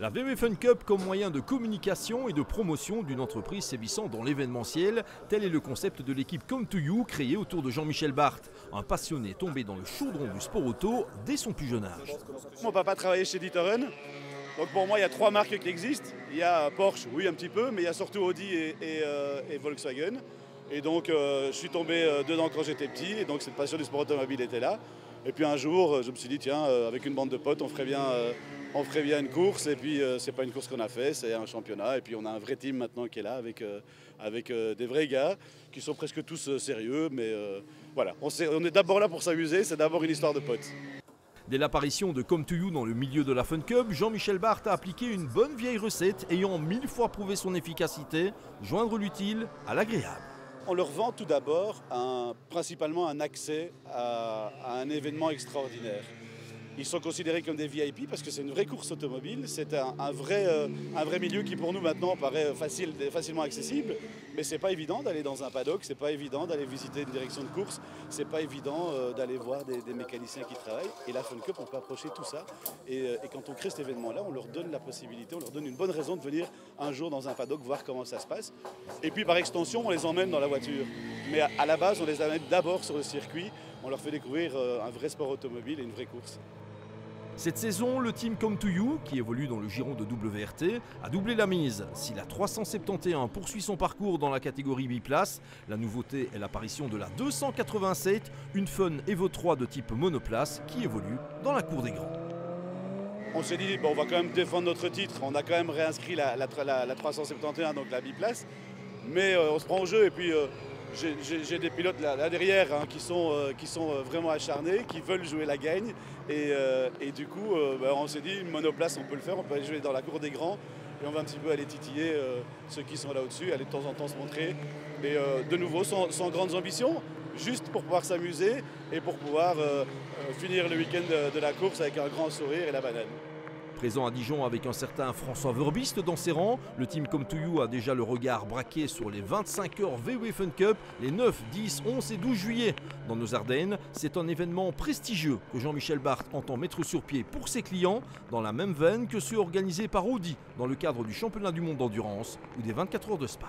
La VW Fun Cup comme moyen de communication et de promotion d'une entreprise sévissant dans l'événementiel, tel est le concept de l'équipe Come to You créée autour de Jean-Michel Barthes, un passionné tombé dans le chaudron du sport auto dès son plus jeune âge. Mon papa travaillait chez D'Ieteren, donc pour moi il y a trois marques qui existent. Il y a Porsche, oui un petit peu, mais il y a surtout Audi et Volkswagen. Et donc je suis tombé dedans quand j'étais petit, et donc cette passion du sport automobile était là. Et puis un jour, je me suis dit, tiens, avec une bande de potes, on ferait bien une course. Et puis, c'est pas une course qu'on a fait, c'est un championnat. Et puis, on a un vrai team maintenant qui est là avec des vrais gars qui sont presque tous sérieux. Mais voilà, on est d'abord là pour s'amuser, c'est d'abord une histoire de potes. Dès l'apparition de Come to You dans le milieu de la Fun Cup, Jean-Michel Barthes a appliqué une bonne vieille recette ayant 1000 fois prouvé son efficacité, joindre l'utile à l'agréable. On leur vend tout d'abord principalement un accès à un événement extraordinaire. Ils sont considérés comme des VIP parce que c'est une vraie course automobile. C'est un vrai milieu qui pour nous maintenant paraît facilement accessible. Mais c'est pas évident d'aller dans un paddock, c'est pas évident d'aller visiter une direction de course, c'est pas évident d'aller voir des mécaniciens qui travaillent. Et la Fun Cup, on peut approcher tout ça. Et quand on crée cet événement-là, on leur donne la possibilité, on leur donne une bonne raison de venir un jour dans un paddock voir comment ça se passe. Et puis par extension, on les emmène dans la voiture. Mais à la base, on les amène d'abord sur le circuit. On leur fait découvrir un vrai sport automobile et une vraie course. Cette saison, le team Come to You, qui évolue dans le giron de WRT, a doublé la mise. Si la 371 poursuit son parcours dans la catégorie biplace, la nouveauté est l'apparition de la 287, une Fun Evo 3 de type monoplace qui évolue dans la cour des grands. On s'est dit, bon, on va quand même défendre notre titre, on a quand même réinscrit la 371, donc la biplace, mais on se prend au jeu et puis j'ai des pilotes là derrière qui sont vraiment acharnés, qui veulent jouer la gagne. Et du coup, on s'est dit, une monoplace, on peut le faire, on peut aller jouer dans la cour des grands. Et on va un petit peu aller titiller ceux qui sont là au-dessus, aller de temps en temps se montrer. Mais de nouveau, sans grandes ambitions, juste pour pouvoir s'amuser et pour pouvoir finir le week-end de la course avec un grand sourire et la banane. Présent à Dijon avec un certain François Verbiste dans ses rangs, le team Come to You a déjà le regard braqué sur les 25 heures VW Fun Cup les 9, 10, 11 et 12 juillet. Dans nos Ardennes, c'est un événement prestigieux que Jean-Michel Barthes entend mettre sur pied pour ses clients, dans la même veine que ceux organisés par Audi dans le cadre du championnat du monde d'endurance ou des 24 heures de Spa.